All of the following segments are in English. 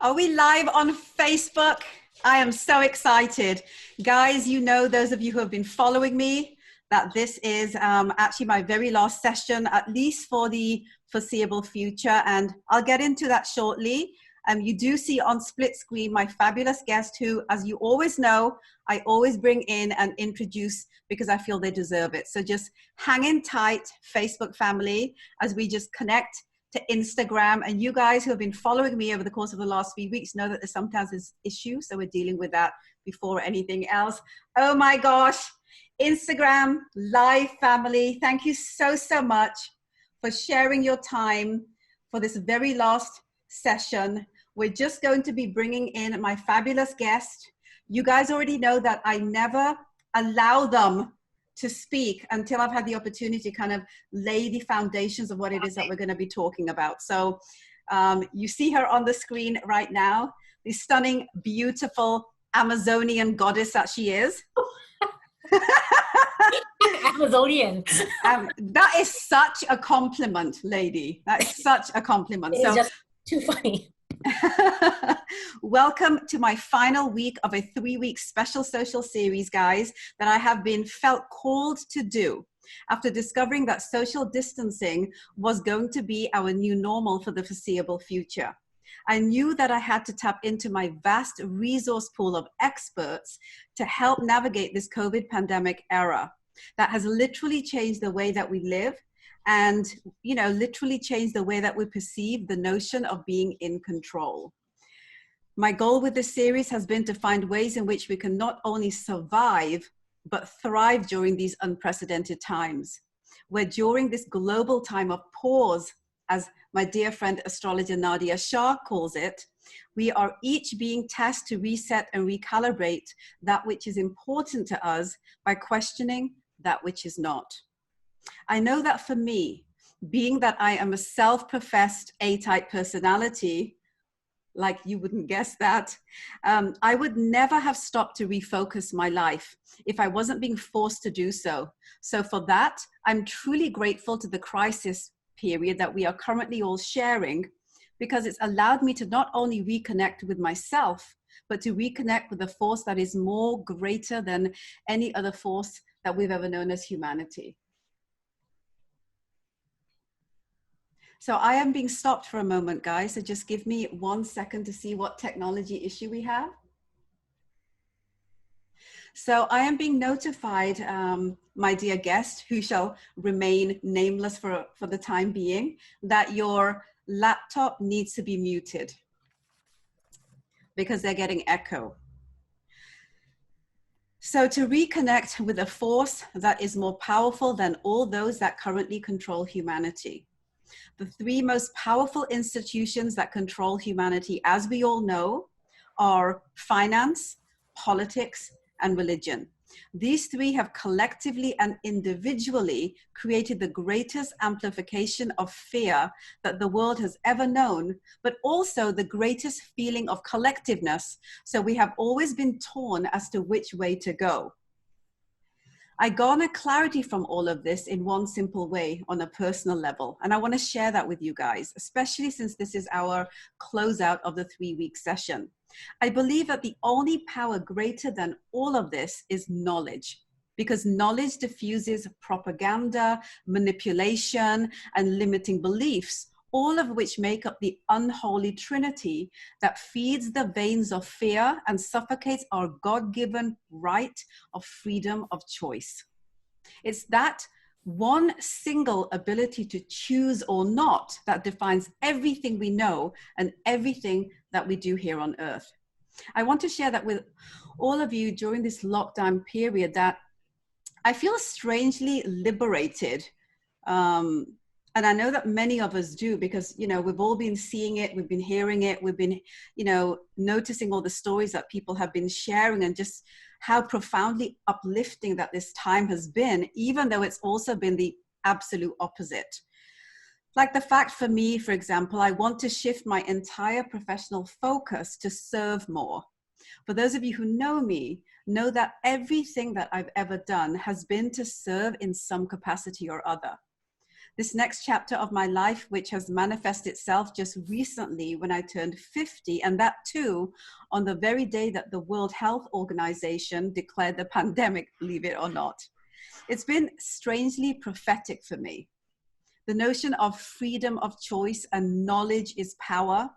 Are we live on Facebook? I am so excited. Guys, you know, those of you who have been following me, that this is actually my very last session, at least for the foreseeable future. And I'll get into that shortly. You do see on split screen my fabulous guest who, as you always know, I always bring in and introduce because I feel they deserve it. So just hang in tight, Facebook family, as we just connect to Instagram. And you guys who have been following me over the course of the last few weeks know that there sometimes is issues. So we're dealing with that before anything else. Oh my gosh, Instagram live family. Thank you so much for sharing your time for this very last session. We're just going to be bringing in my fabulous guest. You guys already know that I never allow them to speak until I've had the opportunity to kind of lay the foundations of what it is that we're going to be talking about. So you see her on the screen right now, the stunning, beautiful Amazonian goddess that she is. Amazonian. That is such a compliment, lady. That is such a compliment. It's just too funny. Welcome to my final week of a 3-week special social series, guys, that I have been felt called to do after discovering that social distancing was going to be our new normal for the foreseeable future. I knew that I had to tap into my vast resource pool of experts to help navigate this COVID pandemic era that has literally changed the way that we live and, you know, literally changed the way that we perceive the notion of being in control. My goal with this series has been to find ways in which we can not only survive, but thrive during these unprecedented times, where during this global time of pause, as my dear friend astrologer Nadia Shah calls it, we are each being tasked to reset and recalibrate that which is important to us by questioning that which is not. I know that for me, being that I am a self-professed A-type personality, like you wouldn't guess that, I would never have stopped to refocus my life if I wasn't being forced to do so. So for that, I'm truly grateful to the crisis period that we are currently all sharing, because it's allowed me to not only reconnect with myself, but to reconnect with a force that is more greater than any other force that we've ever known as humanity. So I am being stopped for a moment, guys. So just give me 1 second to see what technology issue we have. So I am being notified, my dear guest, who shall remain nameless for the time being, that your laptop needs to be muted because they're getting echo. So to reconnect with a force that is more powerful than all those that currently control humanity. The 3 most powerful institutions that control humanity, as we all know, are finance, politics, and religion. These 3 have collectively and individually created the greatest amplification of fear that the world has ever known, but also the greatest feeling of collectiveness. So we have always been torn as to which way to go. I garner clarity from all of this in one simple way on a personal level. And I want to share that with you guys, especially since this is our closeout of the 3-week session. I believe that the only power greater than all of this is knowledge, because knowledge diffuses propaganda, manipulation, and limiting beliefs, all of which make up the unholy trinity that feeds the veins of fear and suffocates our God-given right of freedom of choice. It's that one single ability to choose or not that defines everything we know and everything that we do here on earth. I want to share that with all of you during this lockdown period, that I feel strangely liberated. And I know that many of us do, because, you know, we've all been seeing it, we've been hearing it, we've been, you know, noticing all the stories that people have been sharing, and just how profoundly uplifting that this time has been, even though it's also been the absolute opposite. Like the fact for me, for example, I want to shift my entire professional focus to serve more. For those of you who know me, know that everything that I've ever done has been to serve in some capacity or other. This next chapter of my life, which has manifested itself just recently when I turned 50, and that too on the very day that the World Health Organization declared the pandemic, believe it or not. It's been strangely prophetic for me. The notion of freedom of choice and knowledge is power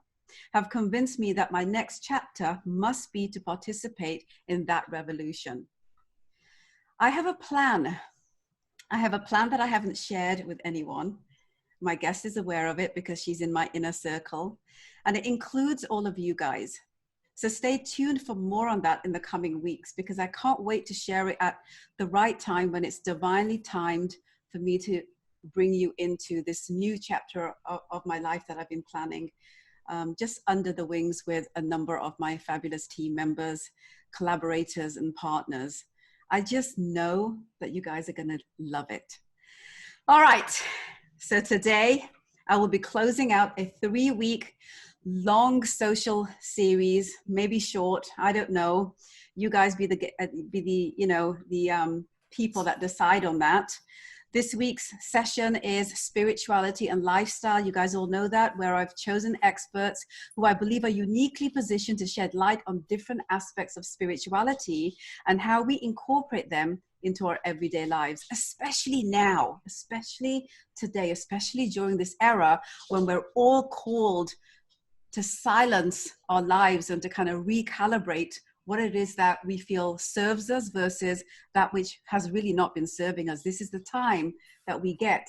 have convinced me that my next chapter must be to participate in that revolution. I have a plan. I have a plan that I haven't shared with anyone. My guest is aware of it because she's in my inner circle, and it includes all of you guys. So stay tuned for more on that in the coming weeks, because I can't wait to share it at the right time when it's divinely timed for me to bring you into this new chapter of my life that I've been planning, just under the wings with a number of my fabulous team members, collaborators, and partners. I just know that you guys are going to love it. All right. So today I will be closing out a 3-week long social series, maybe short. I don't know. You guys be the people that decide on that. This week's session is spirituality and lifestyle. You guys all know that, where I've chosen experts who I believe are uniquely positioned to shed light on different aspects of spirituality and how we incorporate them into our everyday lives, especially now, especially today, especially during this era when we're all called to silence our lives and to kind of recalibrate what it is that we feel serves us versus that which has really not been serving us. This is the time that we get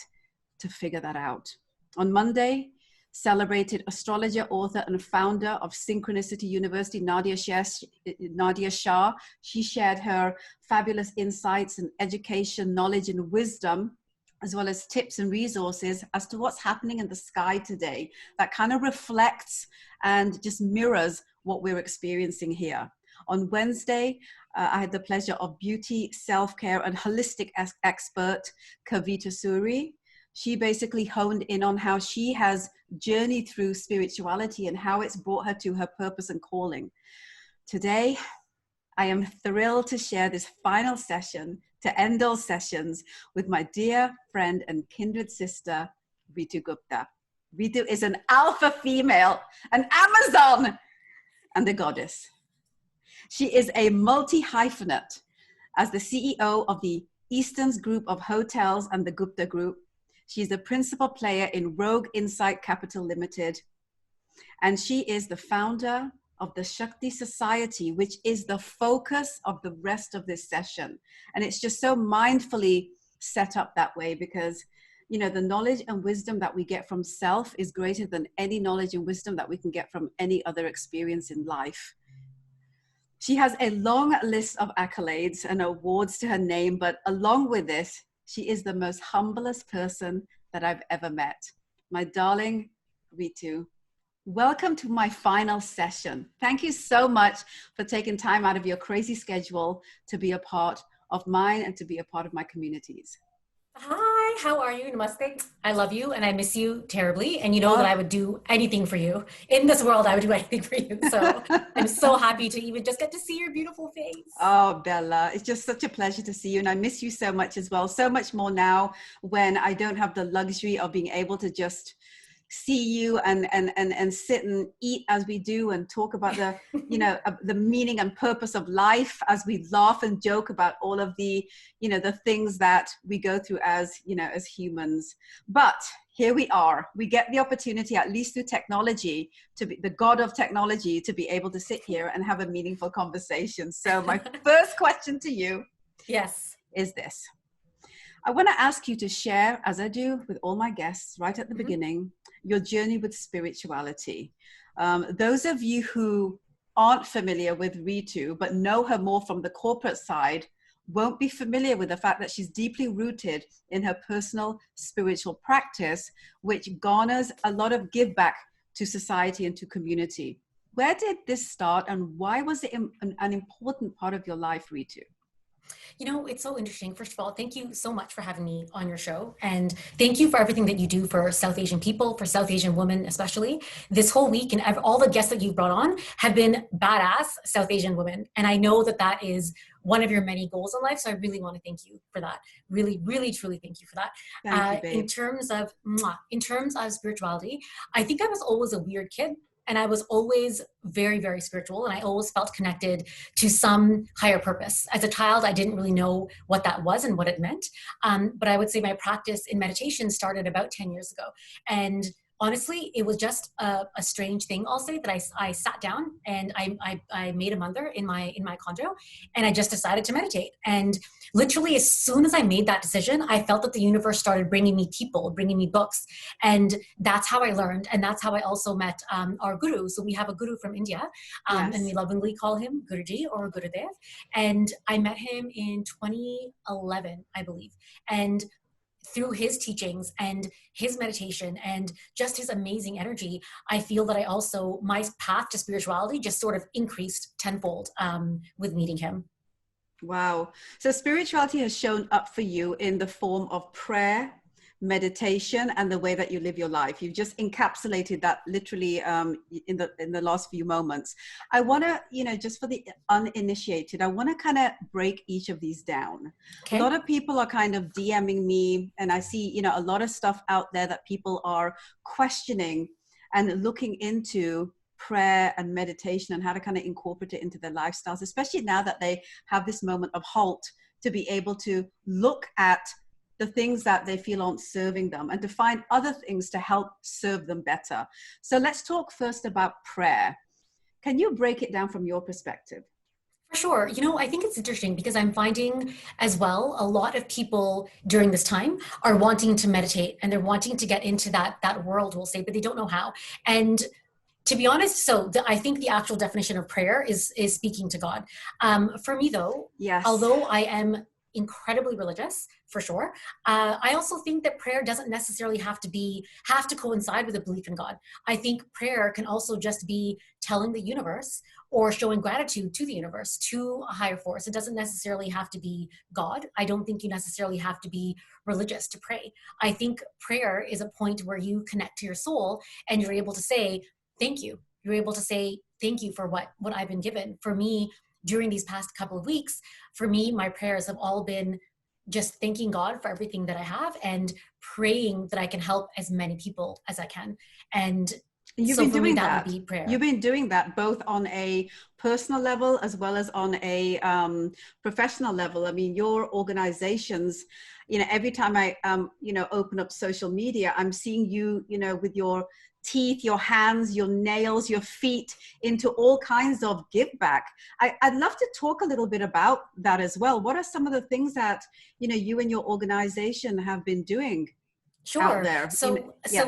to figure that out. On Monday, celebrated astrologer, author, and founder of Synchronicity University, Nadia Shah. She shared her fabulous insights and education, knowledge, and wisdom, as well as tips and resources as to what's happening in the sky today that kind of reflects and just mirrors what we're experiencing here. On Wednesday, I had the pleasure of beauty, self-care, and holistic expert, Kavita Suri. She basically honed in on how she has journeyed through spirituality and how it's brought her to her purpose and calling. Today, I am thrilled to share this final session to end all sessions with my dear friend and kindred sister, Reetu Gupta. Reetu is an alpha female, an Amazon, and a goddess. She is a multi-hyphenate as the CEO of the Easton's Group of Hotels and the Gupta Group. She's the principal player in Rogue Insight Capital Limited. And she is the founder of the Shakti Society, which is the focus of the rest of this session. And it's just so mindfully set up that way because, you know, the knowledge and wisdom that we get from self is greater than any knowledge and wisdom that we can get from any other experience in life. She has a long list of accolades and awards to her name, but along with this, she is the most humblest person that I've ever met. My darling Reetu, welcome to my final session. Thank you so much for taking time out of your crazy schedule to be a part of mine and to be a part of my communities. Hi, how are you? Namaste. I love you and I miss you terribly. And you know that I would do anything for you. In this world, I would do anything for you. So I'm so happy to even just get to see your beautiful face. Oh, Bella, it's just such a pleasure to see you. And I miss you so much as well. So much more now when I don't have the luxury of being able to just see you and sit and eat as we do and talk about the, you know, the meaning and purpose of life as we laugh and joke about all of the, you know, the things that we go through as, you know, as humans. But here we are. We get the opportunity, at least through technology, to be the god of technology, to be able to sit here and have a meaningful conversation. So my first question to you is this. I want to ask you to share, as I do with all my guests right at the beginning, your journey with spirituality. Those of you who aren't familiar with Reetu, but know her more from the corporate side, won't be familiar with the fact that she's deeply rooted in her personal spiritual practice, which garners a lot of give back to society and to community. Where did this start and why was it an important part of your life, Reetu? You know, it's so interesting. First of all, thank you so much for having me on your show. And thank you for everything that you do for South Asian people, for South Asian women, especially. This whole week and all the guests that you've brought on have been badass South Asian women. And I know that that is one of your many goals in life. So I really want to thank you for that. Really, really, truly thank you for that. Thank you, babe. In terms of spirituality, I think I was always a weird kid. And I was always very, very spiritual. And I always felt connected to some higher purpose. As a child, I didn't really know what that was and what it meant. But I would say my practice in meditation started about 10 years ago. And honestly, it was just a strange thing, I'll say, that I sat down and I made a mandir in my condo, and I just decided to meditate. And literally, as soon as I made that decision, I felt that the universe started bringing me people, bringing me books. And that's how I learned. And that's how I also met our guru. So we have a guru from India, Yes. and we lovingly call him Guruji or Gurudev. And I met him in 2011, I believe. And through his teachings and his meditation and just his amazing energy, I feel that my path to spirituality just sort of increased tenfold with meeting him. Wow. So spirituality has shown up for you in the form of prayer, meditation, and the way that you live your life. You've just encapsulated that literally in the last few moments. I want to, just for the uninitiated, I want to kind of break each of these down. Okay. A lot of people are kind of DMing me, and I see, a lot of stuff out there that people are questioning and looking into prayer and meditation and how to kind of incorporate it into their lifestyles, especially now that they have this moment of halt to be able to look at the things that they feel aren't serving them and to find other things to help serve them better. So let's talk first about prayer. Can you break it down from your perspective? For sure. I think it's interesting because I'm finding as well, a lot of people during this time are wanting to meditate and they're wanting to get into that world, we'll say, but they don't know how. And to be honest, I think the actual definition of prayer is speaking to God. For me though, yes, although I am incredibly religious, for sure, I also think that prayer doesn't necessarily have to coincide with a belief in God. I think prayer can also just be telling the universe or showing gratitude to the universe, to a higher force. It doesn't necessarily have to be God. I don't think you necessarily have to be religious to pray. I think prayer is a point where you connect to your soul and you're able to say, thank you. You're able to say, thank you for what I've been given. For me, during these past couple of weeks, for me, my prayers have all been just thanking God for everything that I have and praying that I can help as many people as I can. And you've so been for doing me, that that would be prayer. You've been doing that both on a personal level as well as on a professional level. I mean, your organizations, every time I, open up social media, I'm seeing you, with your teeth, your hands, your nails, your feet into all kinds of give back. I'd love to talk a little bit about that as well. What are some of the things that, you and your organization have been doing? Sure. Out there. So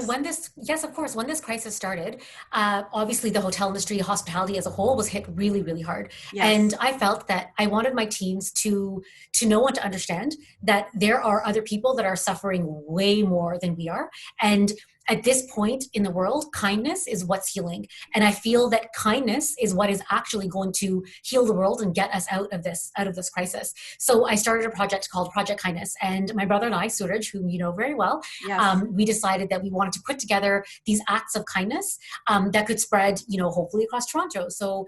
when this crisis started, obviously the hotel industry, hospitality as a whole was hit really, really hard. Yes. And I felt that I wanted my teams to know and to understand that there are other people that are suffering way more than we are. And at this point in the world, kindness is what's healing. And I feel that kindness is what is actually going to heal the world and get us out of this crisis. So I started a project called Project Kindness. And my brother and I, Suraj, whom you know very well, yes. We decided that we wanted to put together these acts of kindness that could spread, hopefully across Toronto. So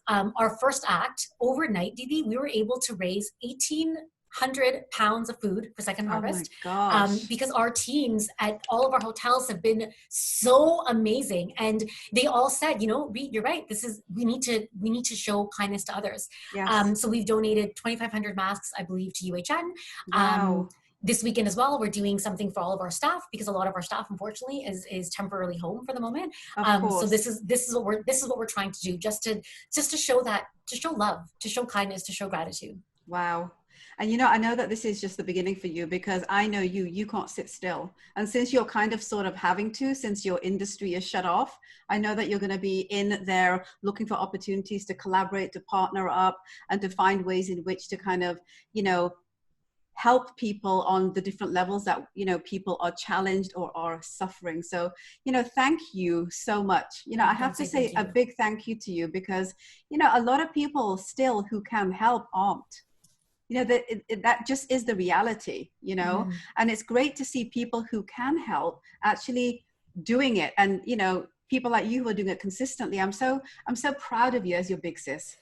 our first act, overnight, Didi, we were able to raise 1,800 pounds of food for Second Harvest. Oh my gosh. Because our teams at all of our hotels have been so amazing, and they all said, Reet, you're right. We need to show kindness to others. Yes. So we've donated 2,500 masks, I believe, to UHN. Wow. This weekend as well, we're doing something for all of our staff because a lot of our staff, unfortunately, is temporarily home for the moment. Of course. So this is what we're trying to do, just to show love, to show kindness, to show gratitude. Wow. And I know that this is just the beginning for you because I know you can't sit still. And since you're kind of sort of having to, since your industry is shut off, I know that you're going to be in there looking for opportunities to collaborate, to partner up, and to find ways in which to kind of, help people on the different levels that, people are challenged or are suffering. So, thank you so much. I have to say a big thank you to you because, a lot of people still who can help aren't. that just is the reality, and it's great to see people who can help actually doing it. And, people like you who are doing it consistently. I'm so proud of you as your big sis.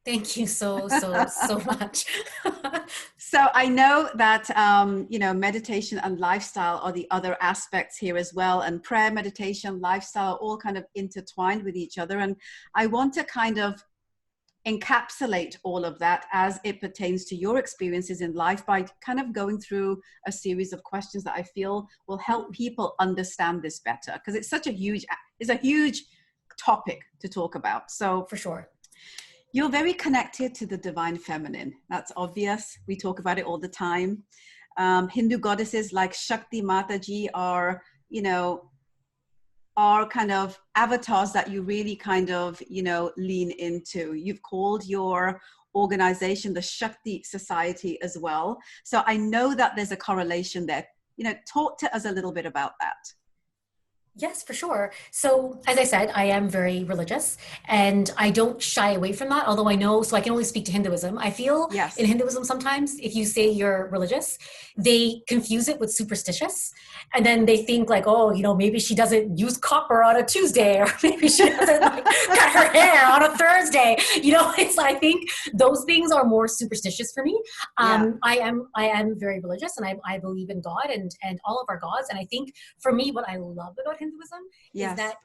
Thank you so much. So I know that, meditation and lifestyle are the other aspects here as well. And prayer, meditation, lifestyle are all kind of intertwined with each other. And I want to kind of encapsulate all of that as it pertains to your experiences in life by kind of going through a series of questions that I feel will help people understand this better, because it's a huge topic to talk about. So for sure. You're very connected to the divine feminine. That's obvious. We talk about it all the time. Hindu goddesses like Shakti Mataji are kind of avatars that you really kind of, lean into. You've called your organization the Shakti Society as well. So I know that there's a correlation there. Talk to us a little bit about that. Yes, for sure. So as I said, I am very religious and I don't shy away from that, although I know, so I can only speak to Hinduism. I feel in Hinduism sometimes, if you say you're religious, they confuse it with superstitious. And then they think like, oh, maybe she doesn't use copper on a Tuesday, or maybe she doesn't cut her hair on a Thursday. It's, I think those things are more superstitious for me. I am very religious, and I believe in God and all of our gods. And I think for me, what I love about Hinduism is that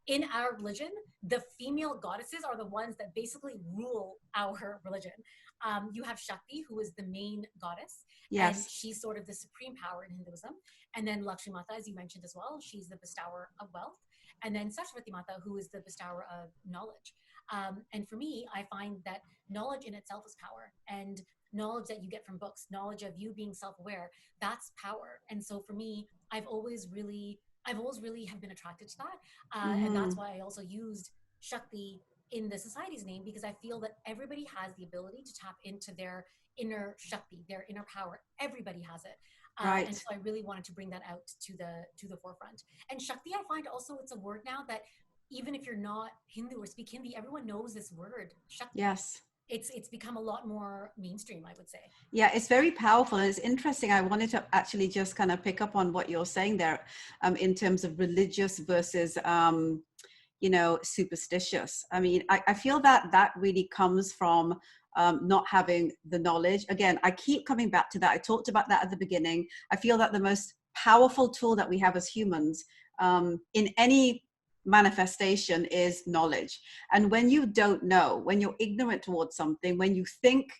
in our religion, the female goddesses are the ones that basically rule our religion. You have Shakti, who is the main goddess, and she's sort of the supreme power in Hinduism. And then Lakshmi Mata, as you mentioned as well, she's the bestower of wealth. And then Saraswati Mata, who is the bestower of knowledge. And for me, I find that knowledge in itself is power, and knowledge that you get from books, knowledge of you being self-aware, that's power. And so for me, I've always really have been attracted to that. And that's why I also used Shakti in the society's name, because I feel that everybody has the ability to tap into their inner Shakti, their inner power. Everybody has it. And so I really wanted to bring that out to the forefront. And Shakti, I find also it's a word now that even if you're not Hindu or speak Hindi, everyone knows this word, Shakti. Yes. It's become a lot more mainstream, I would say. Yeah, it's very powerful. And it's interesting. I wanted to actually just kind of pick up on what you're saying there in terms of religious versus, superstitious. I mean, I feel that really comes from not having the knowledge. Again, I keep coming back to that. I talked about that at the beginning. I feel that the most powerful tool that we have as humans in any manifestation is knowledge. And when you don't know, when you're ignorant towards something, when you think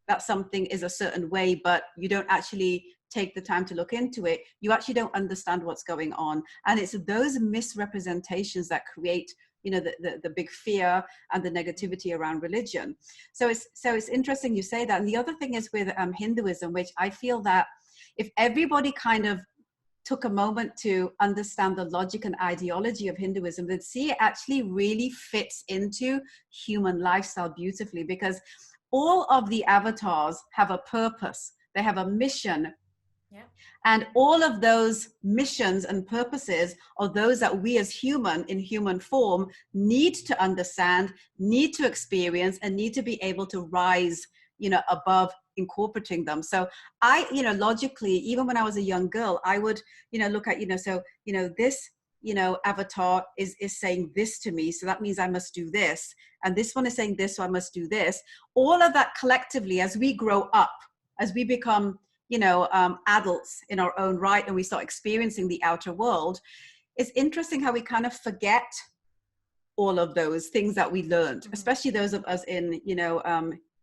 that something is a certain way, but you don't actually take the time to look into it, you actually don't understand what's going on. And it's those misrepresentations that create the big fear and the negativity around religion. So it's interesting you say that. And the other thing is with Hinduism, which I feel that if everybody kind of took a moment to understand the logic and ideology of Hinduism, they'd see it actually really fits into human lifestyle beautifully, because all of the avatars have a purpose. They have a mission. Yeah. And all of those missions and purposes are those that we as in human form need to understand, need to experience, and need to be able to rise, above incorporating them. So I, logically, even when I was a young girl, I would, look at, this, avatar is saying this to me. So that means I must do this. And this one is saying this, so I must do this. All of that collectively, as we grow up, as we become, adults in our own right, and we start experiencing the outer world, it's interesting how we kind of forget all of those things that we learned, especially those of us in,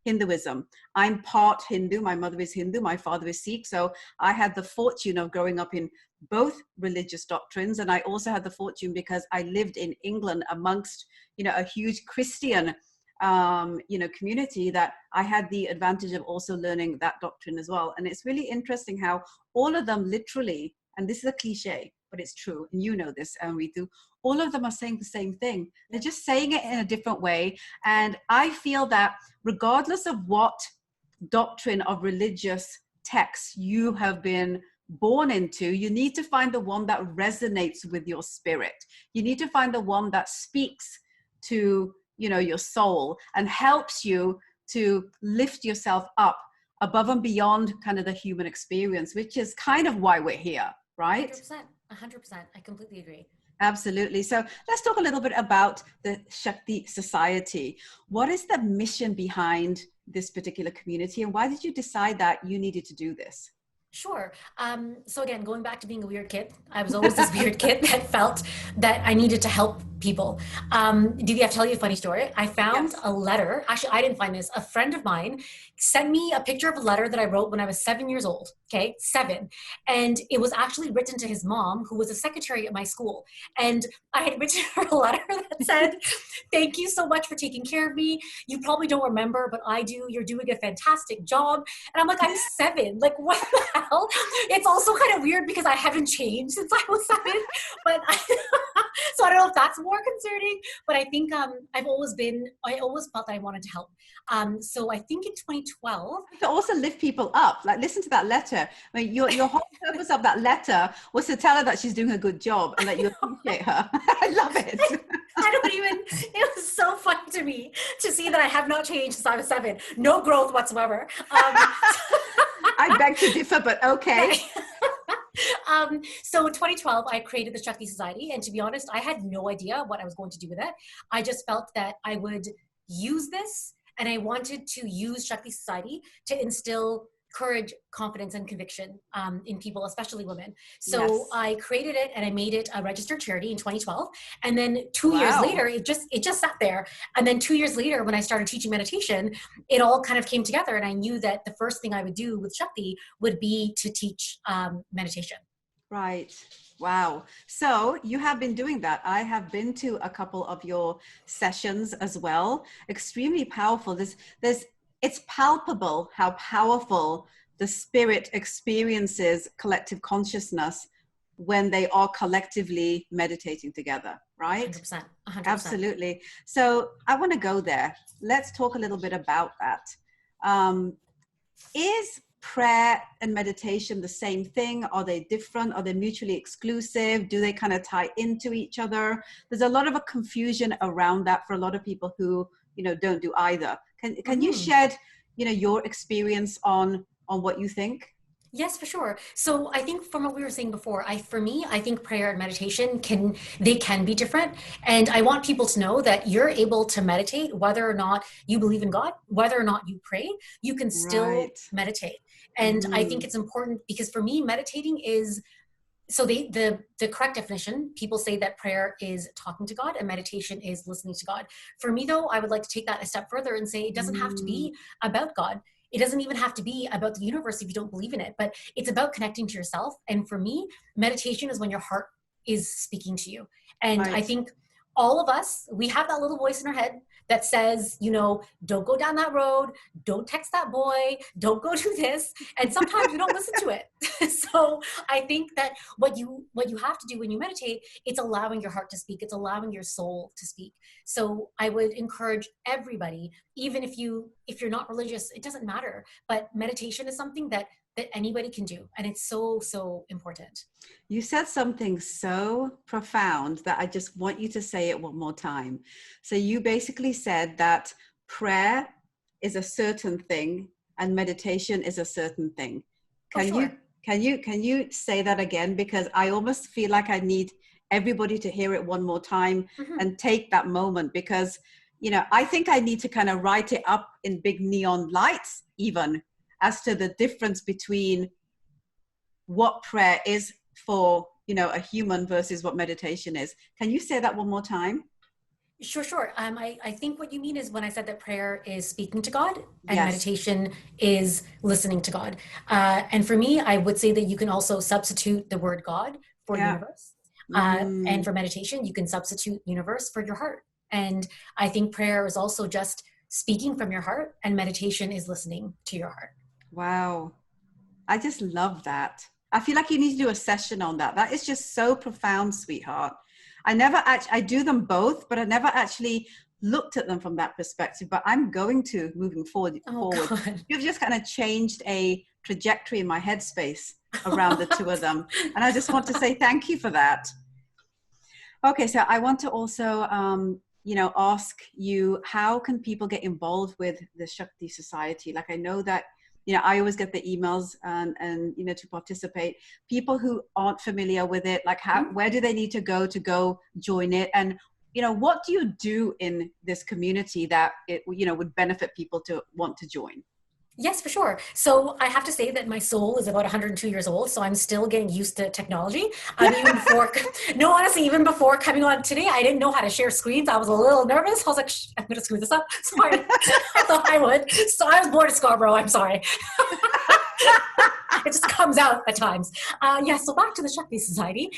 Hinduism. I'm part Hindu. My mother is Hindu. My father is Sikh. So I had the fortune of growing up in both religious doctrines. And I also had the fortune because I lived in England amongst, a huge Christian, community, that I had the advantage of also learning that doctrine as well. And it's really interesting how all of them literally, and this is a cliche, but it's true, and you know this, Reetu, all of them are saying the same thing. They're just saying it in a different way. And I feel that regardless of what doctrine of religious texts you have been born into, you need to find the one that resonates with your spirit. You need to find the one that speaks to, your soul and helps you to lift yourself up above and beyond kind of the human experience, which is kind of why we're here, right? 100%. 100%. I completely agree. Absolutely. So let's talk a little bit about the Shakti Society. What is the mission behind this particular community, and why did you decide that you needed to do this? Sure. So again, going back to being a weird kid, I was always this weird kid that felt that I needed to help people. Do you have to tell you a funny story? I found a letter. Actually, I didn't find this. A friend of mine sent me a picture of a letter that I wrote when I was 7 years old. Okay, 7. And it was actually written to his mom, who was a secretary at my school. And I had written her a letter that said, "Thank you so much for taking care of me. You probably don't remember, but I do. You're doing a fantastic job." And I'm like, I'm 7. Like, what the hell? It's also kind of weird because I haven't changed since I was 7. But so I don't know if that's more concerning. But I think I always felt that I wanted to help. So I think in 2012. To also lift people up, like listen to that letter. I mean, your whole purpose of that letter was to tell her that she's doing a good job and that you appreciate her. I love it. I don't even, it was so funny to me to see that I have not changed since I was 7. No growth whatsoever. I beg to differ, but okay. So in 2012, I created the Shakti Society. And to be honest, I had no idea what I was going to do with it. I just felt that I would use this, and I wanted to use Shakti Society to instill courage, confidence, and conviction in people, especially women. So I created it and I made it a registered charity in 2012. And then 2 years later, it just sat there. And then 2 years later, when I started teaching meditation, it all kind of came together. And I knew that the first thing I would do with Shakti would be to teach meditation. Right. Wow. So you have been doing that. I have been to a couple of your sessions as well. Extremely powerful. It's palpable how powerful the spirit experiences collective consciousness when they are collectively meditating together, right? 100%. 100%. Absolutely. So I want to go there. Let's talk a little bit about that. Is prayer and meditation the same thing? Are they different? Are they mutually exclusive? Do they kind of tie into each other? There's a lot of a confusion around that for a lot of people who, don't do either. Can you shed, your experience on what you think? Yes, for sure. So I think from what we were saying before, I think prayer and meditation can be different. And I want people to know that you're able to meditate whether or not you believe in God, whether or not you pray, you can still meditate. And I think it's important because for me, meditating is, so the correct definition, people say that prayer is talking to God and meditation is listening to God. For me though, I would like to take that a step further and say it doesn't have to be about God. It doesn't even have to be about the universe if you don't believe in it, but it's about connecting to yourself. And for me, meditation is when your heart is speaking to you. And I think all of us, we have that little voice in our head that says, don't go down that road, don't text that boy, don't go do this. And sometimes we don't listen to it. So I think that what you have to do when you meditate, it's allowing your heart to speak. It's allowing your soul to speak. So I would encourage everybody, even if you're not religious, it doesn't matter. But meditation is something that anybody can do. And it's so, so important. You said something so profound that I just want you to say it one more time. So you basically said that prayer is a certain thing and meditation is a certain thing. Can you say that again? Because I almost feel like I need everybody to hear it one more time and take that moment, because, I think I need to kind of write it up in big neon lights even, as to the difference between what prayer is for, a human versus what meditation is. Can you say that one more time? Sure. I think what you mean is when I said that prayer is speaking to God and meditation is listening to God. And for me, I would say that you can also substitute the word God for universe. And for meditation, you can substitute universe for your heart. And I think prayer is also just speaking from your heart, and meditation is listening to your heart. Wow. I just love that. I feel like you need to do a session on that. That is just so profound, sweetheart. I do them both, but I never actually looked at them from that perspective, but I'm going to moving forward. God. You've just kind of changed a trajectory in my headspace around the two of them. And I just want to say thank you for that. Okay. So I want to also, ask you, how can people get involved with the Shakti Society? Like, I know that I always get the emails and to participate. People who aren't familiar with it, like where do they need to go join it? And, what do you do in this community that it, would benefit people to want to join? Yes, for sure. So I have to say that my soul is about 102 years old, so I'm still getting used to technology. Even before, no, honestly, even before coming on today, I didn't know how to share screens. I was a little nervous. I was like, I'm going to screw this up. Sorry. I thought I would. So I was born in Scarborough. I'm sorry. It just comes out at times. So back to the Shakti Society.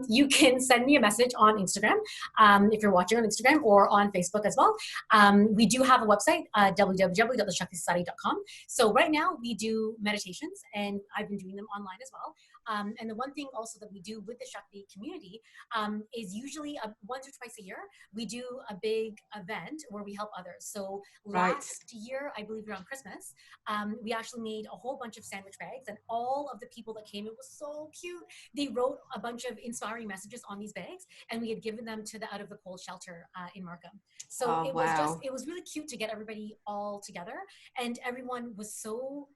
You can send me a message on Instagram if you're watching on Instagram, or on Facebook as well. We do have a website, www.theshaktisociety.com. So right now we do meditations, and I've been doing them online as well. And the one thing also that we do with the Shakti community is usually once or twice a year, we do a big event where we help others. So last year, I believe around Christmas, we actually made a whole bunch of sandwich bags, and all of the people that came, it was so cute. They wrote a bunch of inspiring messages on these bags, and we had given them to the Out of the Cold shelter in Markham. So it was really cute to get everybody all together, and everyone was so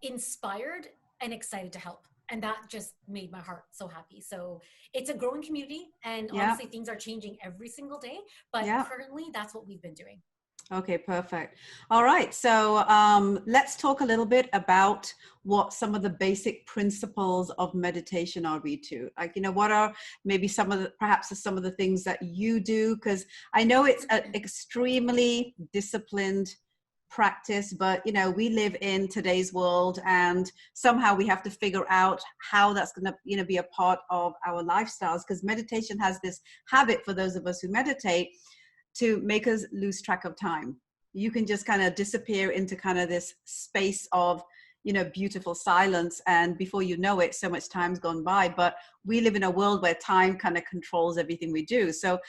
inspired and excited to help. And that just made my heart so happy. So it's a growing community, and honestly, things are changing every single day, but currently that's what we've been doing. Okay, perfect. All right. So let's talk a little bit about what some of the basic principles of meditation are, Reetu. Like, what are maybe some of the things that you do? Because I know it's an extremely disciplined practice, but we live in today's world, and somehow we have to figure out how that's going to be a part of our lifestyles, because meditation has this habit for those of us who meditate to make us lose track of time. You can just kind of disappear into kind of this space of beautiful silence, and before you know it, so much time's gone by. But we live in a world where time kind of controls everything we do. So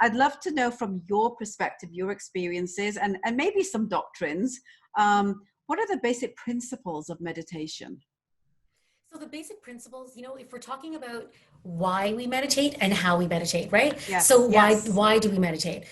I'd love to know from your perspective, your experiences, and maybe some doctrines. What are the basic principles of meditation? So the basic principles, if we're talking about why we meditate and how we meditate, right? Yes, so why do we meditate?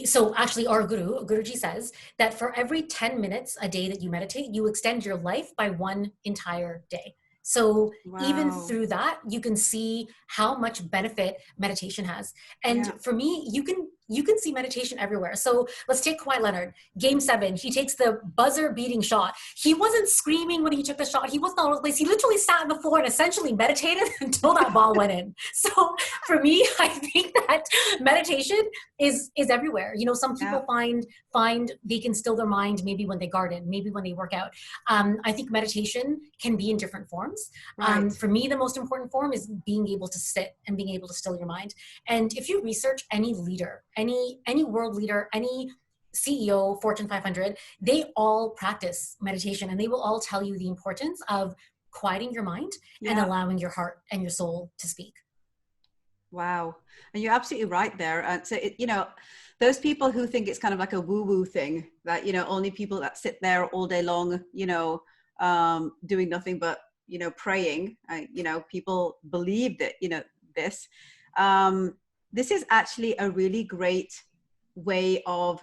So actually our Guruji says that for every 10 minutes a day that you meditate, you extend your life by one entire day. So even through that, you can see how much benefit meditation has. And for me, you can see meditation everywhere. So let's take Kawhi Leonard, Game 7. He takes the buzzer beating shot. He wasn't screaming when he took the shot. He wasn't all over the place. He literally sat on the floor and essentially meditated until that ball went in. So for me, I think that meditation is everywhere. Some people find they can still their mind maybe when they garden, maybe when they work out. I think meditation can be in different forms. For me, the most important form is being able to sit and being able to still your mind. And if you research any leader, any world leader, any CEO, Fortune 500, they all practice meditation, and they will all tell you the importance of quieting your mind and allowing your heart and your soul to speak. Wow. And you're absolutely right there. So, those people who think it's kind of like a woo-woo thing, that, only people that sit there all day long, doing nothing but, praying, people believe that, this is actually a really great way of,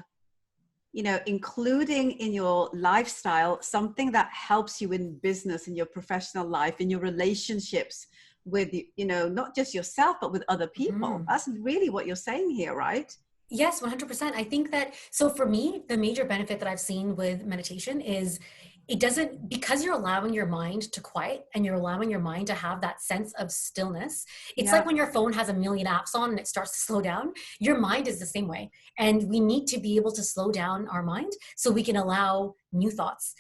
including in your lifestyle, something that helps you in business, in your professional life, in your relationships with, not just yourself, but with other people. Mm-hmm. That's really what you're saying here, right? Yes, 100%. I think that, so for me, the major benefit that I've seen with meditation is because you're allowing your mind to quiet and you're allowing your mind to have that sense of stillness. It's like when your phone has a million apps on and it starts to slow down, your mind is the same way. And we need to be able to slow down our mind so we can allow new thoughts.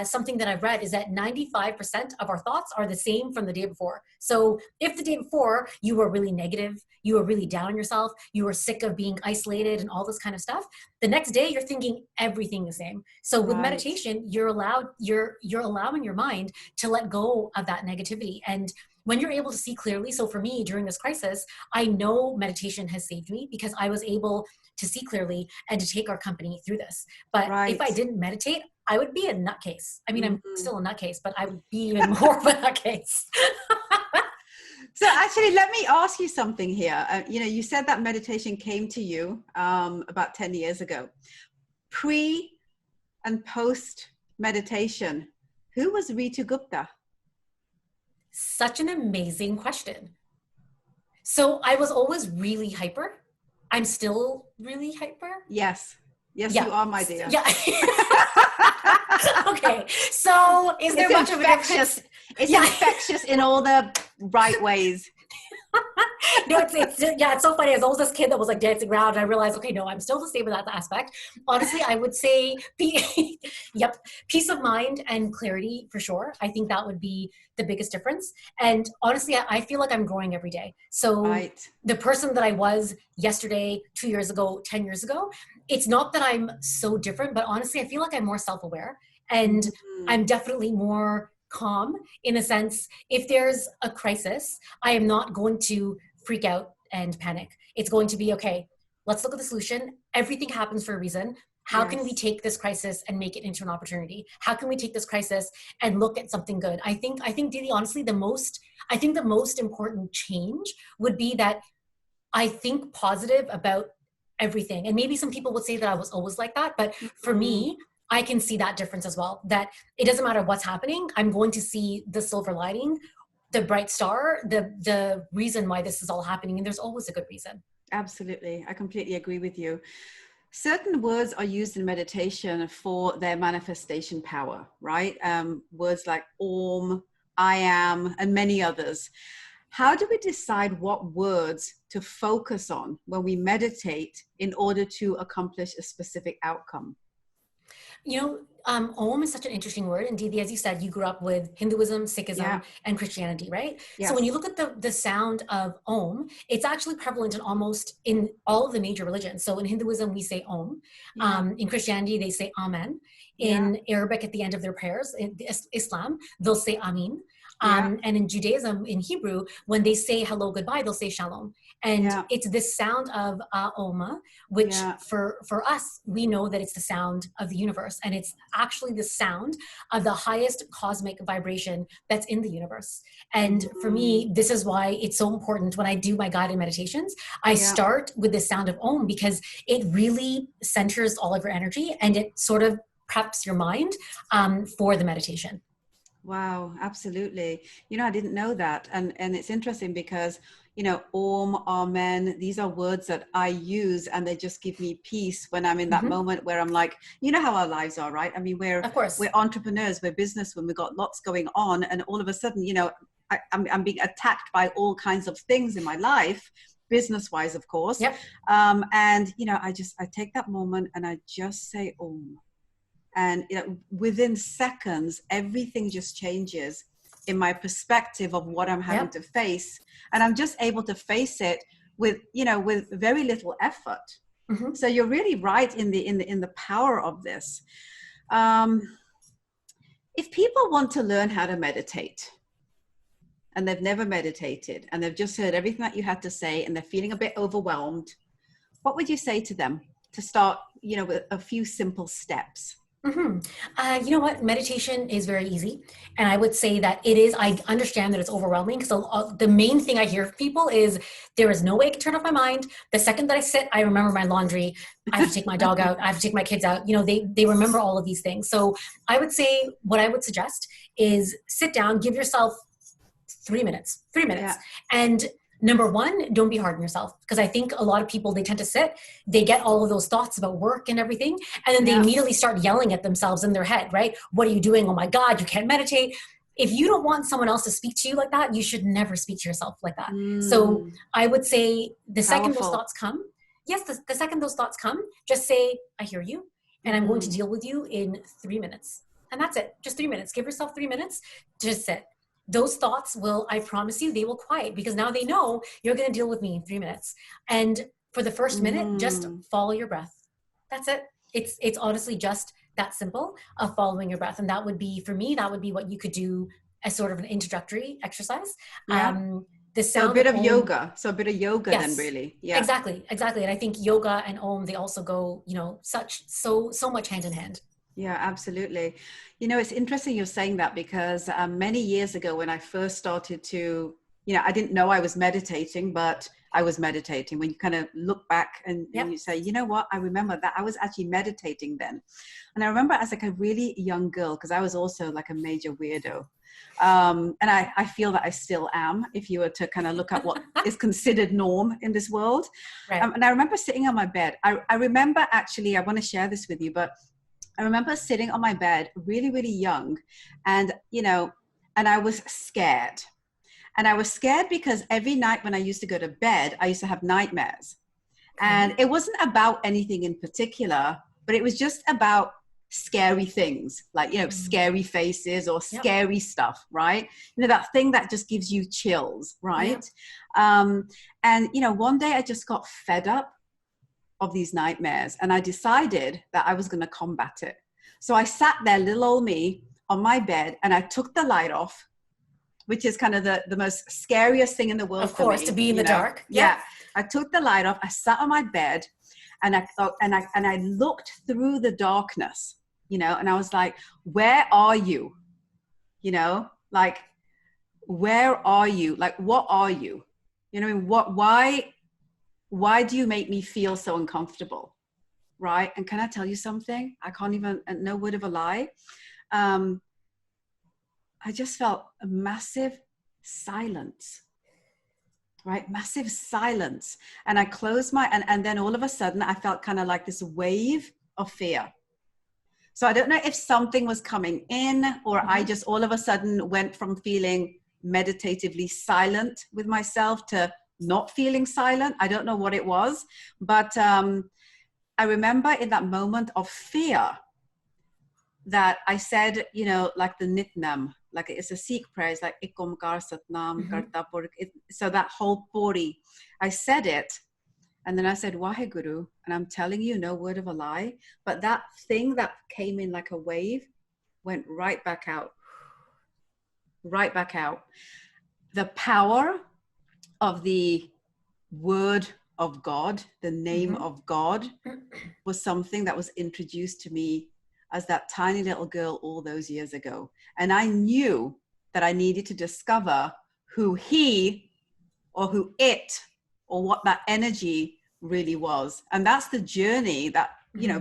Something that I've read is that 95% of our thoughts are the same from the day before. So if the day before you were really negative, you were really down on yourself, you were sick of being isolated and all this kind of stuff, the next day you're thinking everything the same. So with meditation, you're allowing your mind to let go of that negativity. And when you're able to see clearly, so for me during this crisis, I know meditation has saved me because I was able to see clearly and to take our company through this. But if I didn't meditate, I would be a nutcase. I mean, I'm still a nutcase, but I would be even more of a nutcase. So actually, let me ask you something here. You said that meditation came to you about 10 years ago. Pre and post meditation. Who was Reetu Gupta? Such an amazing question. So I was always really hyper. I'm still really hyper. Yes. Yes, Yeah. you are, my dear. Yeah. Okay. So is there much of a difference? It's infectious in all the right ways. No, it's so funny. I was always this kid that was like dancing around, and I realized, okay, no, I'm still the same in that aspect. Honestly, I would say, peace of mind and clarity for sure. I think that would be the biggest difference. And honestly, I feel like I'm growing every day. So the person that I was yesterday, 2 years ago, 10 years ago, it's not that I'm so different, but honestly, I feel like I'm more self-aware, and I'm definitely more calm in a sense. If there's a crisis, I am not going to freak out and panic. It's going to be, okay, let's look at the solution. Everything happens for a reason. How can we take this crisis and make it into an opportunity? How can we take this crisis and look at something good? I think, Didi, honestly, the most important change would be that I think positive about everything. And maybe some people would say that I was always like that, but for me, I can see that difference as well, that it doesn't matter what's happening. I'm going to see the silver lining, the bright star, the reason why this is all happening. And there's always a good reason. Absolutely. I completely agree with you. Certain words are used in meditation for their manifestation power, right? Words like Om, I am, and many others. How do we decide what words to focus on when we meditate in order to accomplish a specific outcome? You know, Om is such an interesting word. And Didi, as you said, you grew up with Hinduism, Sikhism, and Christianity, right? Yes. So when you look at the sound of Om, it's actually prevalent in all of the major religions. So in Hinduism, we say Om. In Christianity, they say Amen. In Arabic, at the end of their prayers, in Islam, they'll say Amin. And in Judaism, in Hebrew, when they say hello, goodbye, they'll say shalom. And it's this sound of Oma, which for us, we know that it's the sound of the universe. And it's actually the sound of the highest cosmic vibration that's in the universe. And for me, this is why it's so important when I do my guided meditations, I start with the sound of Om, because it really centers all of your energy and it sort of preps your mind for the meditation. Wow, absolutely. You know, I didn't know that. And it's interesting because, you know, Om, Amen, these are words that I use and they just give me peace when I'm in that moment where I'm like, you know how our lives are, right? I mean, we're entrepreneurs, we're businessmen, we've got lots going on. And all of a sudden, you know, I'm being attacked by all kinds of things in my life, business-wise, of course. And, you know, I take that moment and I just say Om. And you know, within seconds, everything just changes in my perspective of what I'm having to face. And I'm just able to face it with, you know, with very little effort. So you're really right in the power of this. If people want to learn how to meditate and they've never meditated and they've just heard everything that you had to say and they're feeling a bit overwhelmed, what would you say to them to start, you know, with a few simple steps? You know what? Meditation is very easy. And I would say that it is, I understand that it's overwhelming. So the main thing I hear from people is there is no way I can turn off my mind. The second that I sit, I remember my laundry. I have to take my dog out. I have to take my kids out. You know, they remember all of these things. So I would say what I would suggest is sit down, give yourself 3 minutes, and number one, don't be hard on yourself. Because I think a lot of people, they tend to sit, they get all of those thoughts about work and everything, and then they immediately start yelling at themselves in their head, right? What are you doing? Oh my God, you can't meditate. If you don't want someone else to speak to you like that, you should never speak to yourself like that. So I would say the second those thoughts come, the second those thoughts come, just say, I hear you, and I'm going to deal with you in 3 minutes. And that's it, just 3 minutes. Give yourself 3 minutes to just sit. Those thoughts will, I promise you, they will quiet because now they know you're going to deal with me in 3 minutes. And for the first minute, just follow your breath. That's it. It's honestly just that simple of following your breath. And that would be, for me, that would be what you could do as sort of an introductory exercise. So a bit of yoga. So a bit of yoga then really. Yeah. Exactly. And I think yoga and Om, they also go, you know, so much hand in hand. Yeah, absolutely. You know, it's interesting you're saying that because many years ago when I first started to I didn't know I was meditating, but I was meditating. When you kind of look back and you say, you know what, I remember that I was actually meditating then. And I remember as like a really young girl, because I was also like a major weirdo. And I feel that I still am, if you were to kind of look at what is considered norm in this world. Right. And I remember sitting on my bed. I remember actually, I want to share this with you, but I remember sitting on my bed really, really young, and, and I was scared. And I was scared because every night when I used to go to bed, I used to have nightmares. And it wasn't about anything in particular, but it was just about scary things, like, scary faces or scary stuff, right? That thing that just gives you chills, right? And, one day I just got fed up of these nightmares, and I decided that I was going to combat it. So I sat there, little old me, on my bed, and I took the light off, which is kind of the most scariest thing in the world. Of course, for me, to be in the dark. Yeah. I took the light off. I sat on my bed, and I thought, and I looked through the darkness, and I was like, where are you? Like, where are you? Like, what are you? Why do you make me feel so uncomfortable? Right. And can I tell you something? I can't even, no word of a lie. I just felt a massive silence, right? Massive silence. And I closed and then all of a sudden I felt kind of like this wave of fear. So I don't know if something was coming in, or I just all of a sudden went from feeling meditatively silent with myself to not feeling silent. I don't know what it was, but I remember in that moment of fear that I said, like the Nitnam, like it's a Sikh prayer. It's like Ikom Kar Satnam Karta Purkh. So that whole pori, I said it, and then I said Waheguru, and I'm telling you, no word of a lie, but that thing that came in like a wave went right back out. The power of the word of God, the name of God, was something that was introduced to me as that tiny little girl all those years ago. And I knew that I needed to discover who he or who it or what that energy really was. And that's the journey that,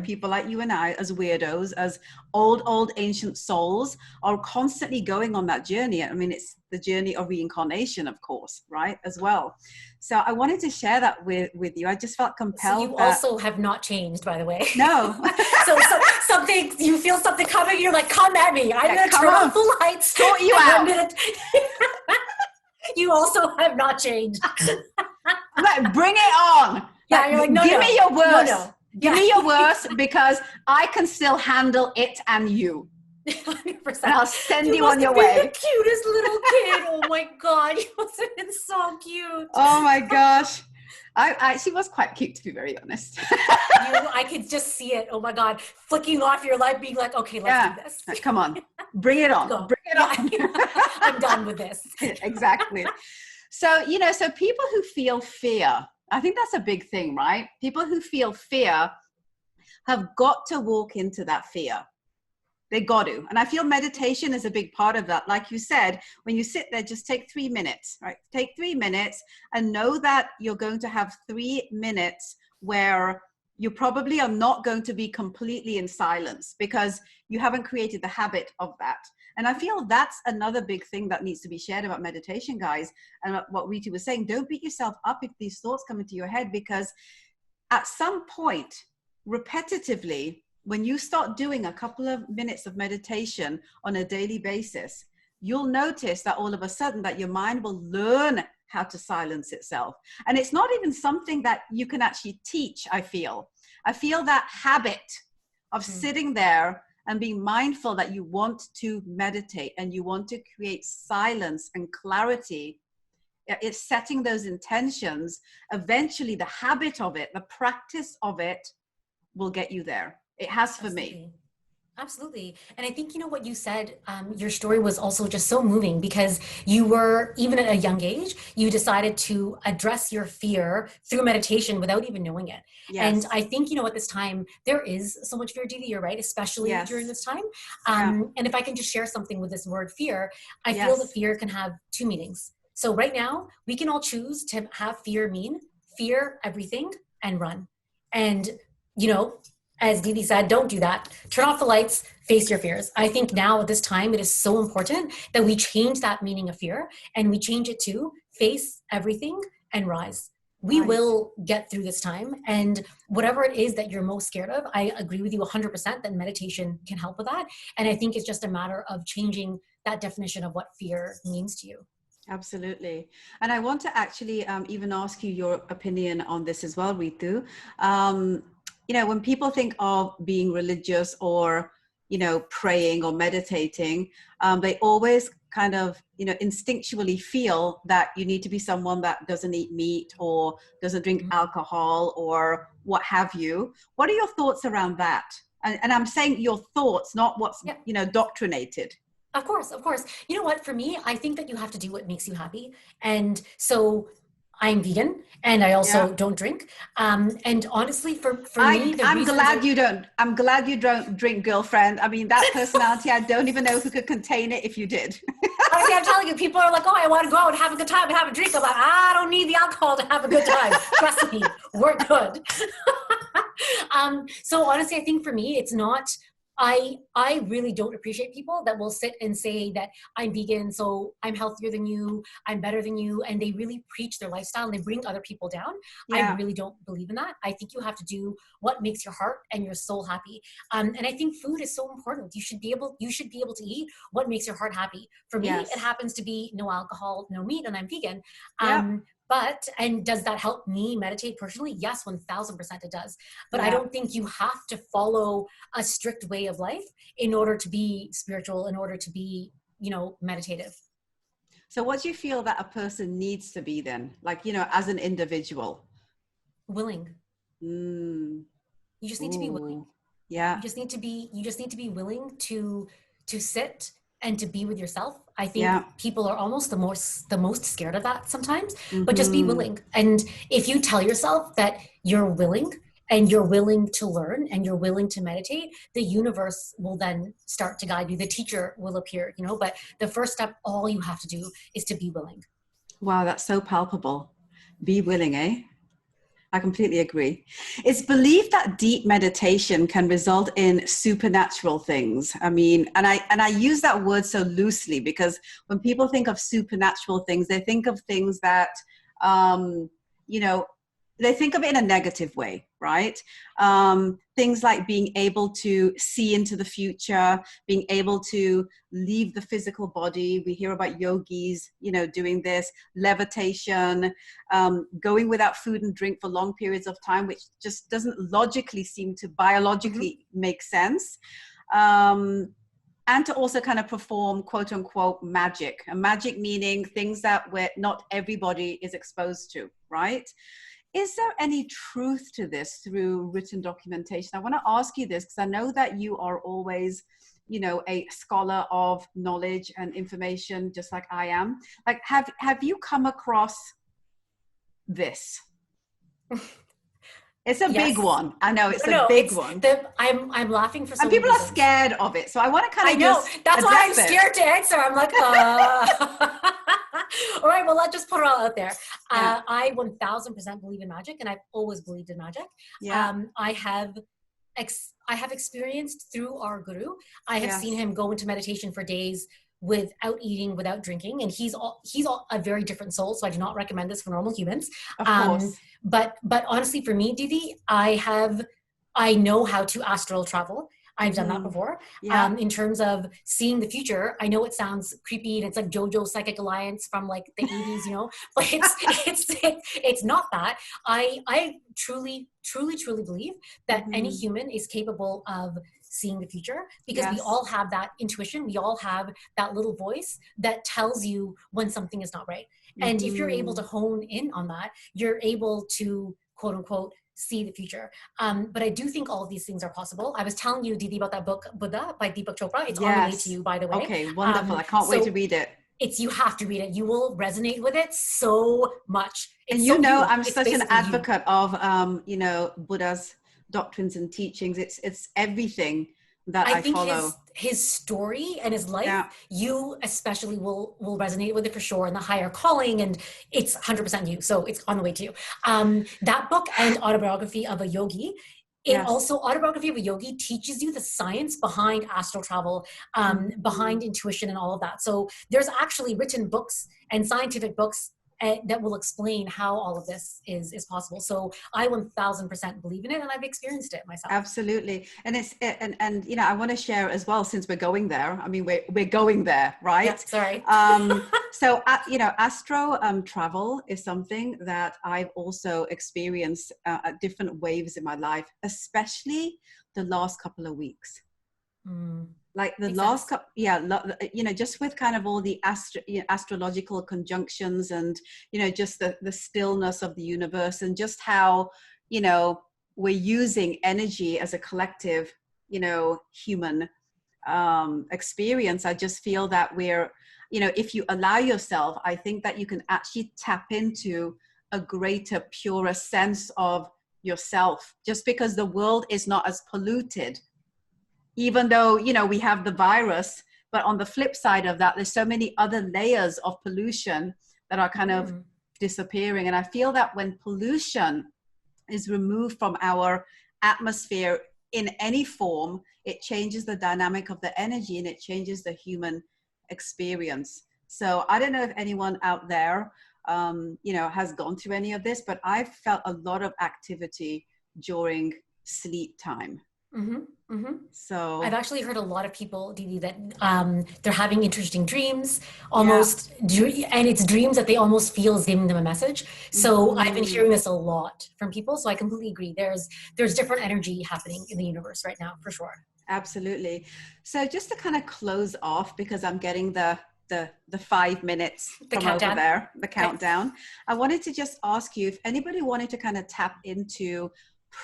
people like you and I, as weirdos, as old ancient souls, are constantly going on that journey. I mean, it's the journey of reincarnation, of course, right, as well. So I wanted to share that with you. I just felt compelled. So you also have not changed, by the way. No. so something, you feel something coming, you're like, come at me. I'm going to turn off the lights. Sort you out. You also have not changed. Like, bring it on. Yeah, you're like, no, give me your worst. No. Give me your worst, because I can still handle it and you. 100%. And I'll send you on your way. The cutest little kid. Oh my God, you must have been so cute. Oh my gosh. I actually was quite cute, to be very honest. I could just see it. Oh my God, flicking off your light, being like, okay, let's do this. Come on, bring it on. Go. Bring it on. I'm done with this. Exactly. So, so people who feel fear, I think that's a big thing, right? People who feel fear have got to walk into that fear. They got to. And I feel meditation is a big part of that. Like you said, when you sit there, just take 3 minutes, right? Take 3 minutes and know that you're going to have 3 minutes where you probably are not going to be completely in silence, because you haven't created the habit of that. And I feel that's another big thing that needs to be shared about meditation, guys. And what Reetu was saying, don't beat yourself up if these thoughts come into your head, because at some point, repetitively, when you start doing a couple of minutes of meditation on a daily basis, you'll notice that all of a sudden that your mind will learn how to silence itself. And it's not even something that you can actually teach, I feel. I feel that habit of sitting there and being mindful that you want to meditate and you want to create silence and clarity. It's setting those intentions. Eventually, the habit of it, the practice of it will get you there. It has for me. Absolutely. And I think, what you said, your story was also just so moving, because you were, even at a young age, you decided to address your fear through meditation without even knowing it. Yes. And I think, at this time, there is so much fear, Didi, you're right, especially during this time. And if I can just share something with this word fear, I feel that fear can have two meanings. So right now we can all choose to have fear mean fear everything and run. And, you know, as Didi said, don't do that. Turn off the lights, face your fears. I think now at this time, it is so important that we change that meaning of fear and we change it to face everything and rise. We will get through this time. And whatever it is that you're most scared of, I agree with you 100% that meditation can help with that. And I think it's just a matter of changing that definition of what fear means to you. Absolutely. And I want to actually even ask you your opinion on this as well, Reetu. You know, when people think of being religious or, you know, praying or meditating, they always kind of, you know, instinctually feel that you need to be someone that doesn't eat meat or doesn't drink alcohol or what have you. What are your thoughts around that? And I'm saying your thoughts, not what's, you know, doctrinated. Of course, of course. You know what, for me, I think that you have to do what makes you happy. And so I'm vegan and I also don't drink. And honestly, for me, I'm glad you don't drink, girlfriend. I mean, that personality, I don't even know who could contain it if you did. Honestly, I'm telling you, people are like, oh, I want to go out and have a good time and have a drink. I'm like, I don't need the alcohol to have a good time. Trust me, we're good. So honestly, I think for me, it's not, I really don't appreciate people that will sit and say that I'm vegan, so I'm healthier than you, I'm better than you, and they really preach their lifestyle and they bring other people down. I really don't believe in that. I think you have to do what makes your heart and your soul happy. And I think food is so important. You should be able to eat what makes your heart happy. For me, it happens to be no alcohol, no meat, and I'm vegan. But, and does that help me meditate personally? Yes, 1000% it does. But I don't think you have to follow a strict way of life in order to be spiritual, in order to be, you know, meditative. So what do you feel that a person needs to be then? Like, you know, as an individual? Willing. You just need to be willing. Yeah. You just need to be willing to sit and to be with yourself. I think people are almost the most scared of that sometimes, but just be willing. And if you tell yourself that you're willing and you're willing to learn and you're willing to meditate, the universe will then start to guide you. The teacher will appear, you know, but the first step, all you have to do is to be willing. Wow, that's so palpable. Be willing, eh? I completely agree. It's believed that deep meditation can result in supernatural things. I mean, and I use that word so loosely because when people think of supernatural things, they think of things that, you know, they think of it in a negative way, right? Things like being able to see into the future, being able to leave the physical body. We hear about yogis, you know, doing this, levitation, going without food and drink for long periods of time, which just doesn't logically seem to biologically make sense. And to also kind of perform quote unquote magic, and magic meaning things that not everybody is exposed to, right? Is there any truth to this through written documentation? I want to ask you this because I know that you are always, you know, a scholar of knowledge and information, just like I am. Like, have you come across this? It's a big one. I know it's a big one. I'm laughing for some and people reasons. are scared of it. So I want to kind of that's why I'm scared to answer. I'm like, all right, well, let's just put it all out there. I 1000% believe in magic, and I've always believed in magic. I have experienced through our guru. I have seen him go into meditation for days without eating, without drinking, and he's a very different soul. So I do not recommend this for normal humans. Of course. But honestly, for me, Didi, I know how to astral travel. I've done that before. In terms of seeing the future, I know it sounds creepy and it's like JoJo's Psychic Alliance from like the 80s, you know, but it's not that. I truly believe that any human is capable of seeing the future because we all have that intuition. We all have that little voice that tells you when something is not right. And if you're able to hone in on that, you're able to quote unquote see the future. But I do think all of these things are possible. I was telling you, Didi, about that book, Buddha by Deepak Chopra. It's on the way to you, by the way. Okay, wonderful. I can't wait to read it. You have to read it. You will resonate with it so much. And you know, I'm such an advocate of, you know, Buddha's doctrines and teachings. It's everything that I think follow. his story and his life, Yeah. you especially will resonate with it for sure. And the higher calling, and it's 100% you. So it's on the way to you. That book and Autobiography of a Yogi. Yes. Autobiography of a Yogi teaches you the science behind astral travel, behind intuition and all of that. So there's actually written books and scientific books that will explain how all of this is possible. So I 1000% believe in it, and I've experienced it myself. Absolutely. And and you know, I want to share as well, since we're going there. I mean, we're going there, right? Yeah, sorry. So you know, astro travel is something that I've also experienced at different waves in my life, especially the last couple of weeks. Like the last couple, you know, just with kind of all the astrological conjunctions, and you know, just the stillness of the universe, and just how, you know, we're using energy as a collective, you know, human experience. I just feel that we're, you know, if you allow yourself, I think that you can actually tap into a greater, purer sense of yourself, just because the world is not as polluted. Even though, you know, we have the virus, but on the flip side of that, there's so many other layers of pollution that are kind of disappearing. And I feel that when pollution is removed from our atmosphere in any form, it changes the dynamic of the energy, and it changes the human experience. So I don't know if anyone out there, you know, has gone through any of this, but I've felt a lot of activity during sleep time. So I've actually heard a lot of people, Didi, that they're having interesting dreams, almost, and it's dreams that they almost feel is giving them a message. So I've been hearing this a lot from people. So I completely agree. There's different energy happening in the universe right now, for sure. Absolutely. So just to kind of close off, because I'm getting the 5 minutes from over there, the countdown. I wanted to just ask you if anybody wanted to kind of tap into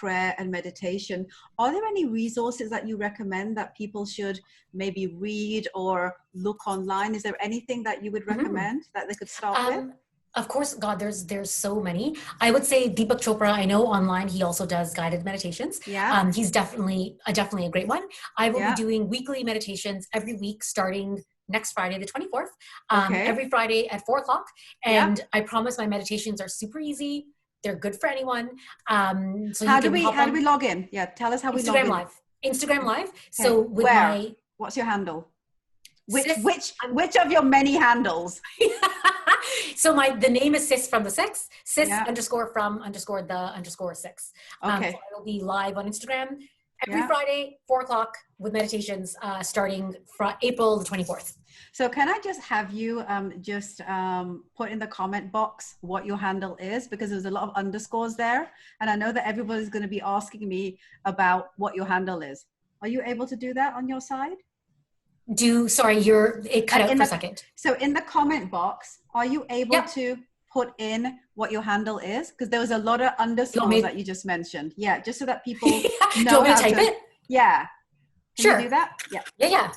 prayer and meditation. Are there any resources that you recommend that people should maybe read or look online? Is there anything that you would recommend that they could start with? Of course, God, there's so many. I would say Deepak Chopra, I know online, he also does guided meditations. Yeah. He's definitely a great one. I will be doing weekly meditations every week starting next Friday, the 24th, every Friday at 4:00. And I promise my meditations are super easy. They're good for anyone. So how do we log in? Yeah, tell us how we log in. Instagram Live. Okay. So with what's your handle? Which of your many handles? So the name is Sis from the Six, Sis _ from _ the _ 6. Okay. So it'll be live on Instagram every Friday, 4:00 with meditations starting April the 24th. So can I just have you just put in the comment box what your handle is, because there's a lot of underscores there. And I know that everybody's going to be asking me about what your handle is. Are you able to do that on your side? It cut out for a second. So in the comment box, are you able to put in what your handle is? Because there was a lot of underscores that you just mentioned. Yeah, just so that people know. Do you want me to type it? Yeah. Can you do that? Yeah. Yeah.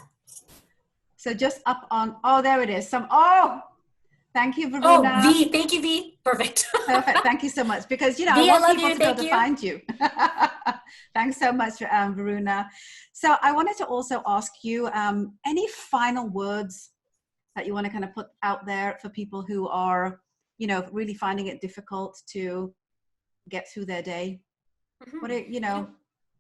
So just up on, there it is. Thank you, Varuna. Oh, V, thank you, V. Perfect. Perfect, thank you so much. Because, you know, V, I want I people to be able to find you. Thanks so much, Varuna. So I wanted to also ask you, any final words that you want to kind of put out there for people who are, you know, really finding it difficult to get through their day? What are, you know,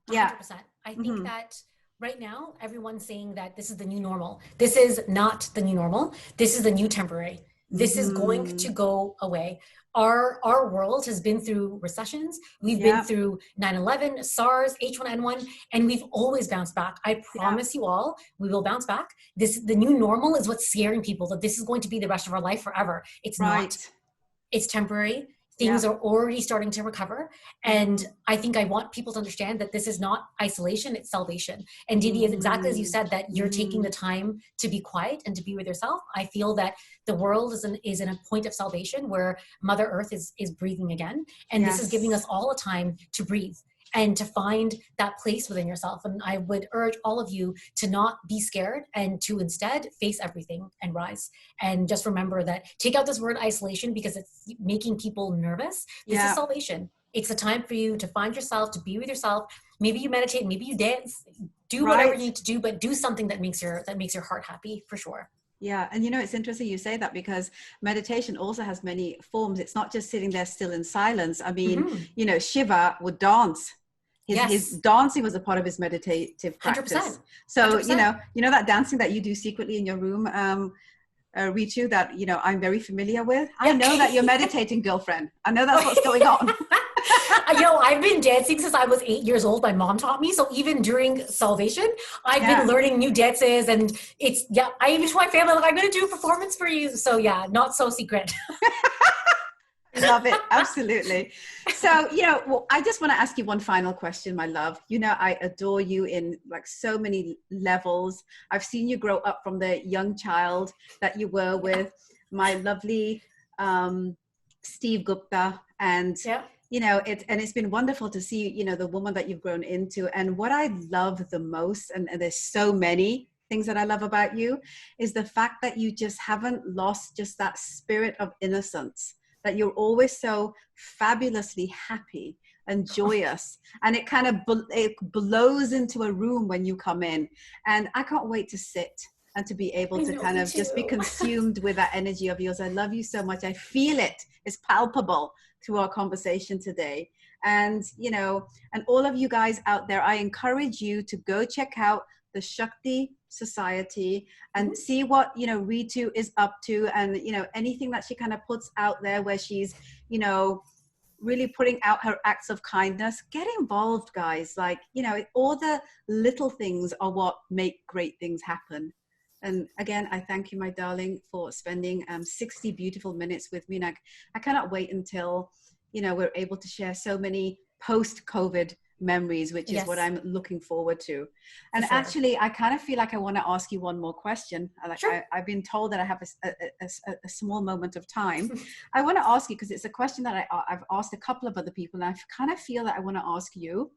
100%. I think that right now, everyone's saying that this is the new normal. This is not the new normal. This is the new temporary. This is going to go away. Our world has been through recessions. We've been through 9/11, SARS, H1N1, and we've always bounced back. I promise you all, we will bounce back. The new normal is what's scaring people, that this is going to be the rest of our life forever. It's not. It's temporary. Things are already starting to recover. And I think I want people to understand that this is not isolation, it's salvation. And Didi, is exactly as you said, that you're taking the time to be quiet and to be with yourself. I feel that the world is in a point of salvation where Mother Earth is breathing again. And this is giving us all a time to breathe and to find that place within yourself. And I would urge all of you to not be scared and to instead face everything and rise. And just remember that, take out this word isolation because it's making people nervous. This is salvation. It's a time for you to find yourself, to be with yourself. Maybe you meditate, maybe you dance, do whatever you need to do, but do something that makes your heart happy, for sure. Yeah. And it's interesting you say that, because meditation also has many forms. It's not just sitting there still in silence. I mean, Shiva would dance. His dancing was a part of his meditative practice. 100%. So, 100%. that dancing that you do secretly in your room, Reetu, that, I'm very familiar with. Yeah. I know that you're meditating, girlfriend. I know that's what's going on. I've been dancing since I was 8 years old. My mom taught me. So even during salvation, I've been learning new dances, and I even told my family, like, I'm going to do a performance for you. So not so secret. Love it. Absolutely. So, I just want to ask you one final question, my love. I adore you in like so many levels. I've seen you grow up from the young child that you were with my lovely Steve Gupta. And, it's been wonderful to see, the woman that you've grown into. And what I love the most, and there's so many things that I love about you, is the fact that you just haven't lost just that spirit of innocence, that you're always so fabulously happy and joyous, and it kind of it blows into a room when you come in. And I can't wait to sit and to be able to kind of just be consumed with that energy of yours. I love you so much. I feel it. It's palpable through our conversation today. And, and all of you guys out there, I encourage you to go check out the Shakti Society and see what, Reetu is up to, and, anything that she kind of puts out there where she's, really putting out her acts of kindness. Get involved, guys. Like, all the little things are what make great things happen. And again, I thank you, my darling, for spending 60 beautiful minutes with me. And I cannot wait until, we're able to share so many post-COVID memories, which is what I'm looking forward to. And actually, I kind of feel like I want to ask you one more question. I've been told that I have a small moment of time. I want to ask you, because it's a question that I've asked a couple of other people, and I kind of feel that I want to ask you.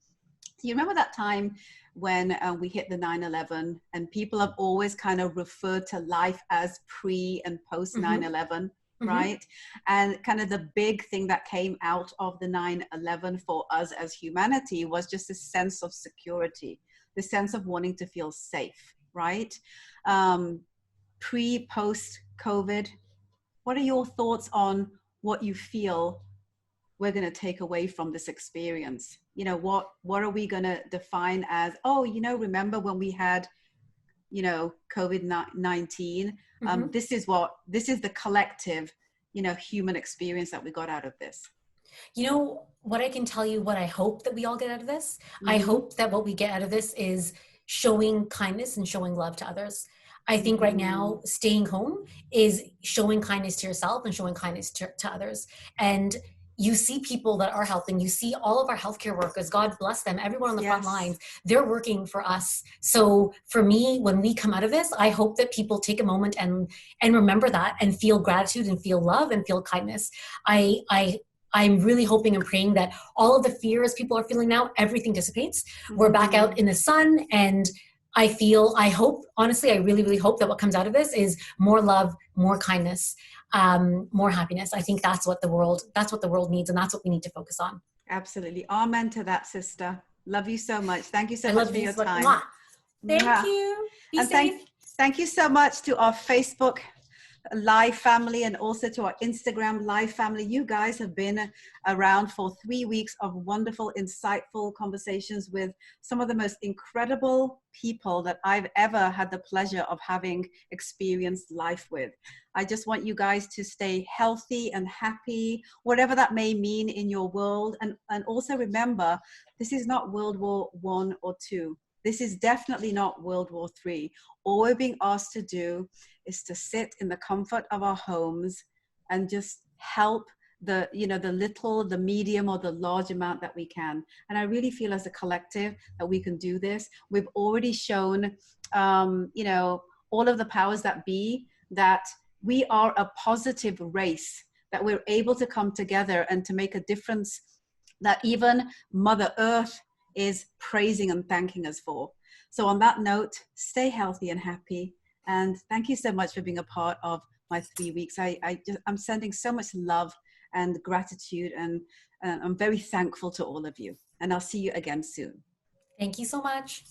You remember that time when we hit the 9/11, and people have always kind of referred to life as pre and post 9/11, right? And kind of the big thing that came out of the 9/11 for us as humanity was just a sense of security, the sense of wanting to feel safe, right? Pre, post COVID, what are your thoughts on what you feel we're going to take away from this experience? What are we going to define as, remember when we had, COVID-19? This is the collective, human experience that we got out of this. What I can tell you, what I hope that we all get out of this, I hope that what we get out of this is showing kindness and showing love to others. I think right now, staying home is showing kindness to yourself and showing kindness to others. And you see people that are helping. You see all of our healthcare workers, God bless them, everyone on the front lines, they're working for us. So for me, when we come out of this, I hope that people take a moment and remember that and feel gratitude and feel love and feel kindness. I'm really hoping and praying that all of the fears people are feeling now, everything dissipates. We're back out in the sun, and I hope, honestly, I really, really hope that what comes out of this is more love, more kindness, more happiness. I think that's what the world needs, and that's what we need to focus on. Absolutely. Amen to that, sister. Love you so much. Thank you so much for your time. Thank you. Be safe. Thank you so much to our Facebook Live family, and also to our Instagram Live family. You guys have been around for 3 weeks of wonderful, insightful conversations with some of the most incredible people that I've ever had the pleasure of having experienced life with. I just want you guys to stay healthy and happy, whatever that may mean in your world. And also remember, this is not World War I or II. This is definitely not World War III. All we're being asked to do is to sit in the comfort of our homes and just help the little, the medium, or the large amount that we can. And I really feel as a collective that we can do this. We've already shown, all of the powers that be, that we are a positive race, that we're able to come together and to make a difference that even Mother Earth is praising and thanking us for. So on that note, stay healthy and happy. And thank you so much for being a part of my 3 weeks. I'm sending so much love and gratitude, and I'm very thankful to all of you. And I'll see you again soon. Thank you so much.